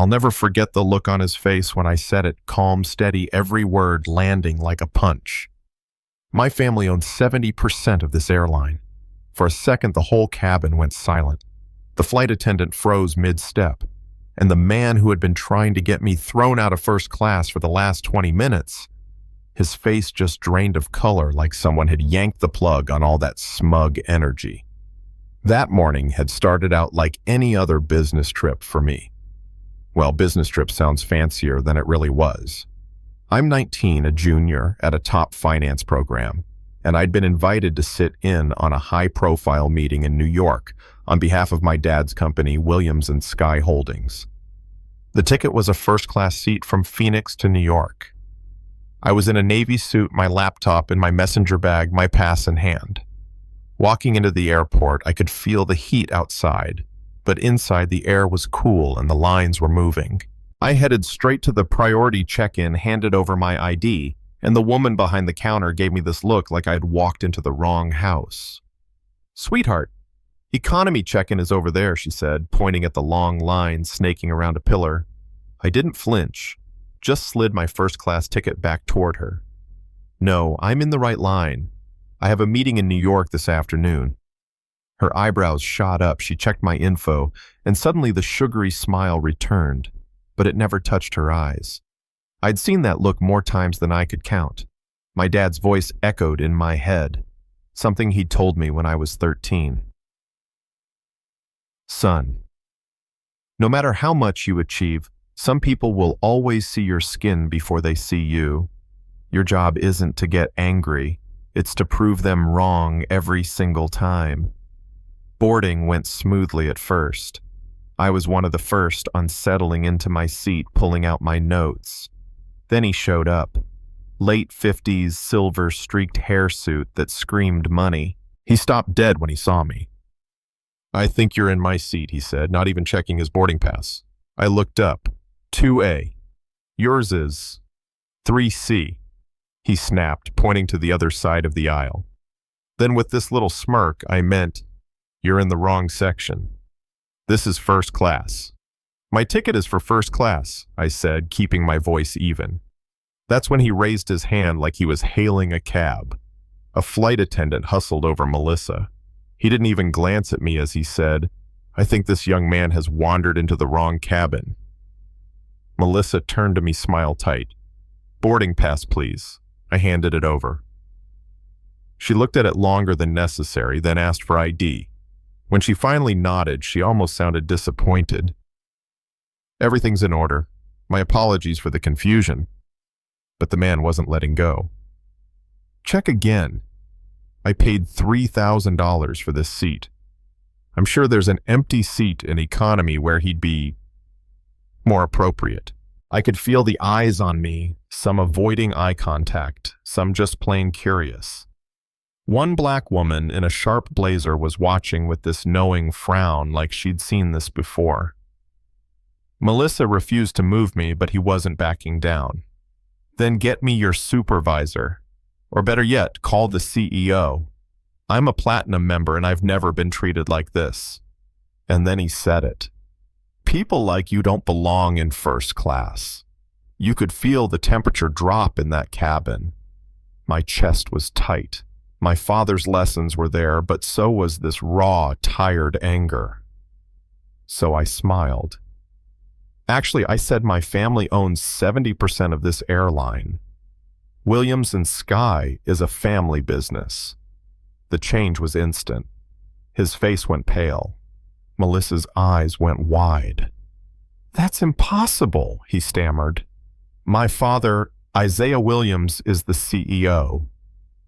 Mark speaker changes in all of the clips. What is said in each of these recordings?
Speaker 1: I'll never forget the look on his face when I said it, calm, steady, every word landing like a punch. My family owns 70% of this airline. For a second, the whole cabin went silent. The flight attendant froze mid-step, and the man who had been trying to get me thrown out of first class for the last 20 minutes, his face just drained of color like someone had yanked the plug on all that smug energy. That morning had started out like any other business trip for me. Well, business trip sounds fancier than it really was. I'm 19, a junior at a top finance program, and I'd been invited to sit in on a high-profile meeting in New York on behalf of my dad's company, Williams and Sky Holdings. The ticket was a first-class seat from Phoenix to New York. I was in a navy suit, my laptop in my messenger bag, my pass in hand. Walking into the airport, I could feel the heat outside, but inside the air was cool and the lines were moving. I headed straight to the priority check-in, handed over my ID, and the woman behind the counter gave me this look like I had walked into the wrong house. "Sweetheart, economy check-in is over there," she said, pointing at the long line snaking around a pillar. I didn't flinch, just slid my first-class ticket back toward her. "No, I'm in the right line. I have a meeting in New York this afternoon." Her eyebrows shot up, she checked my info, and suddenly the sugary smile returned, but it never touched her eyes. I'd seen that look more times than I could count. My dad's voice echoed in my head, something he'd told me when I was 13. "Son, no matter how much you achieve, some people will always see your skin before they see you. Your job isn't to get angry, it's to prove them wrong every single time." Boarding went smoothly at first. I was one of the first on settling into my seat, pulling out my notes. Then he showed up. Late 50s, silver-streaked hairsuit that screamed money. He stopped dead when he saw me. "I think you're in my seat," he said, not even checking his boarding pass. I looked up. 2A. "Yours is 3C, he snapped, pointing to the other side of the aisle. Then with this little smirk, I meant, "You're in the wrong section. This is first class." "My ticket is for first class," I said, keeping my voice even. That's when he raised his hand like he was hailing a cab. A flight attendant hustled over Melissa. He didn't even glance at me as he said, "I think this young man has wandered into the wrong cabin." Melissa turned to me, smile tight. "Boarding pass, please." I handed it over. She looked at it longer than necessary, then asked for ID. When she finally nodded, she almost sounded disappointed. "Everything's in order. My apologies for the confusion." But the man wasn't letting go. "Check again. I paid $3,000 for this seat. I'm sure there's an empty seat in economy where he'd be more appropriate." I could feel the eyes on me, some avoiding eye contact, some just plain curious. One black woman in a sharp blazer was watching with this knowing frown like she'd seen this before. Melissa refused to move me, but he wasn't backing down. "Then get me your supervisor. Or better yet, call the CEO. I'm a platinum member and I've never been treated like this." And then he said it. "People like you don't belong in first class." You could feel the temperature drop in that cabin. My chest was tight. My father's lessons were there, but so was this raw, tired anger. So I smiled. "Actually, I said my family owns 70% of this airline. Williams and Sky is a family business." The change was instant. His face went pale. Melissa's eyes went wide. "That's impossible," he stammered. "My father, Isaiah Williams, is the CEO.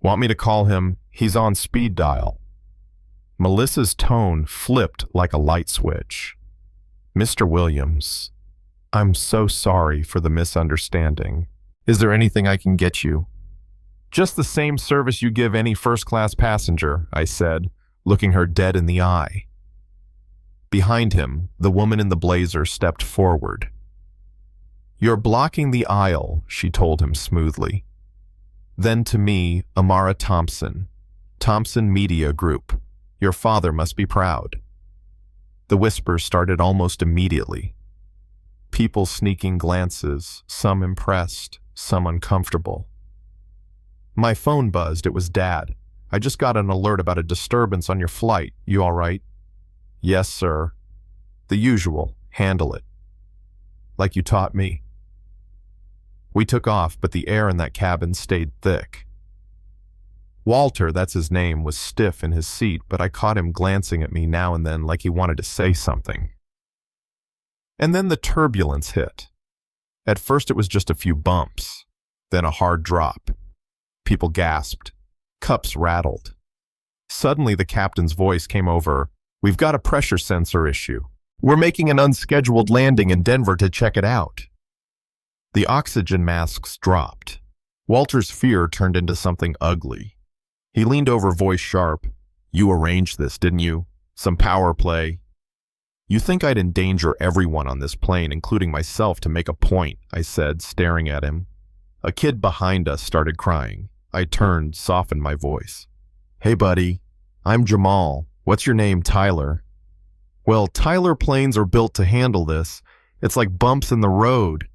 Speaker 1: Want me to call him? He's on speed dial." Melissa's tone flipped like a light switch. "Mr. Williams, I'm so sorry for the misunderstanding. Is there anything I can get you?" "Just the same service you give any first-class passenger," I said, looking her dead in the eye. Behind him, the woman in the blazer stepped forward. "You're blocking the aisle," she told him smoothly. Then to me, Amara Thompson, Thompson Media Group. Your father must be proud. The whispers started almost immediately. People sneaking glances, some impressed, some uncomfortable. My phone buzzed. It was Dad. I just got an alert about a disturbance on your flight. You all right? Yes, sir. The usual. Handle it. Like you taught me. We took off, but the air in that cabin stayed thick. Walter, that's his name, was stiff in his seat, but I caught him glancing at me now and then like he wanted to say something. And then the turbulence hit. At first it was just a few bumps, then a hard drop. People gasped. Cups rattled. Suddenly the captain's voice came over. We've got a pressure sensor issue. We're making an unscheduled landing in Denver to check it out. The oxygen masks dropped. Walter's fear turned into something ugly. He leaned over, voice sharp. You arranged this, didn't you? Some power play. You think I'd endanger everyone on this plane, including myself, to make a point, I said, staring at him. A kid behind us started crying. I turned, softened my voice. Hey, buddy. I'm Jamal. What's your name, Tyler? Well, Tyler planes are built to handle this. It's like bumps in the road.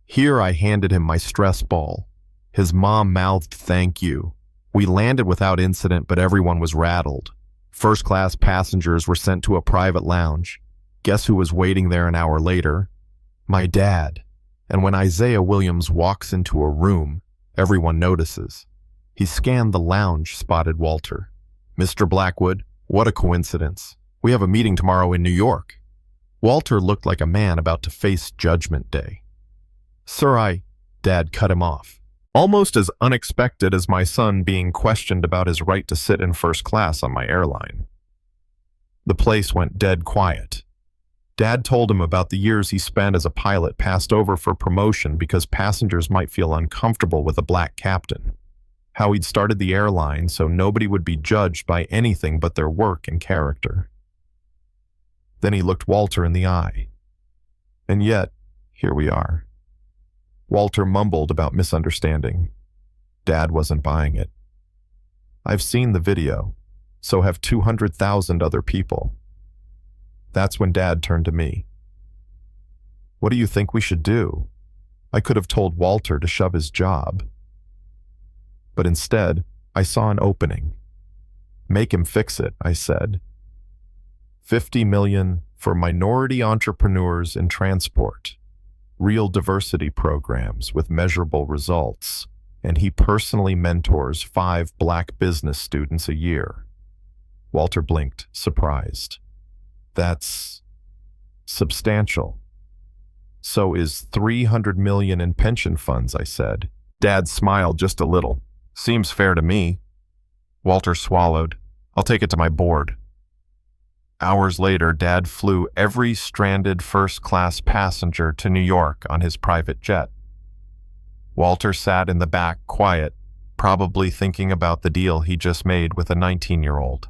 Speaker 1: Here I handed him my stress ball. His mom mouthed thank you. We landed without incident, but everyone was rattled. First-class passengers were sent to a private lounge. Guess who was waiting there an hour later? My dad. And when Isaiah Williams walks into a room, everyone notices. He scanned the lounge, spotted Walter. Mr. Blackwood, what a coincidence. We have a meeting tomorrow in New York. Walter looked like a man about to face Judgment Day. Sir, Dad cut him off. Almost as unexpected as my son being questioned about his right to sit in first class on my airline. The place went dead quiet. Dad told him about the years he spent as a pilot passed over for promotion because passengers might feel uncomfortable with a black captain. How he'd started the airline so nobody would be judged by anything but their work and character. Then he looked Walter in the eye. And yet, here we are. Walter mumbled about misunderstanding. Dad wasn't buying it. I've seen the video, so have 200,000 other people. That's when Dad turned to me. What do you think we should do? I could have told Walter to shove his job. But instead, I saw an opening. Make him fix it, I said. 50 million for minority entrepreneurs in transport. Real diversity programs with measurable results, and he personally mentors 5 black business students a year. Walter blinked, surprised. That's substantial. So is 300 million in pension funds, I said. Dad smiled just a little. Seems fair to me. Walter swallowed. I'll take it to my board. Hours later, Dad flew every stranded first-class passenger to New York on his private jet. Walter sat in the back, quiet, probably thinking about the deal he just made with a 19-year-old.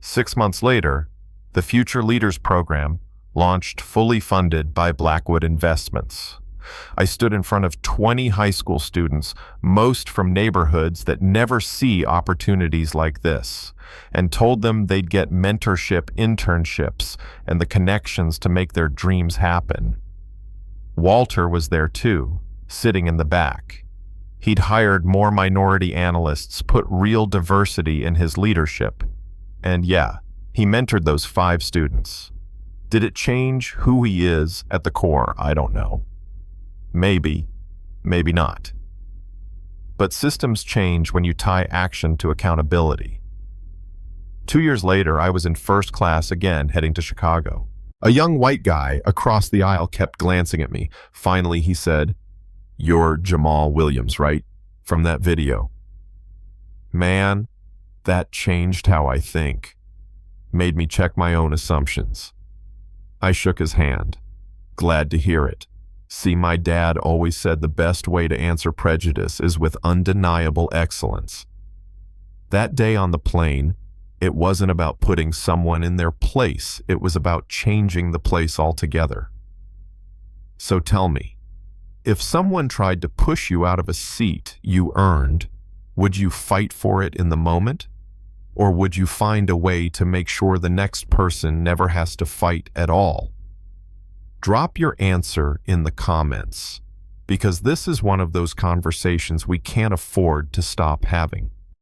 Speaker 1: 6 months later, the Future Leaders Program launched, fully funded by Blackwood Investments. I stood in front of 20 high school students, most from neighborhoods that never see opportunities like this, and told them they'd get mentorship internships and the connections to make their dreams happen. Walter was there too, sitting in the back. He'd hired more minority analysts, put real diversity in his leadership. And yeah, he mentored those 5 students. Did it change who he is at the core? I don't know. Maybe, maybe not. But systems change when you tie action to accountability. 2 years later, I was in first class again, heading to Chicago. A young white guy across the aisle kept glancing at me. Finally, he said, "You're Jamal Williams, right? From that video." Man, that changed how I think. Made me check my own assumptions. I shook his hand. Glad to hear it. See, my dad always said the best way to answer prejudice is with undeniable excellence. That day on the plane, it wasn't about putting someone in their place. It was about changing the place altogether. So tell me, if someone tried to push you out of a seat you earned, would you fight for it in the moment? Or would you find a way to make sure the next person never has to fight at all? Drop your answer in the comments, because this is one of those conversations we can't afford to stop having.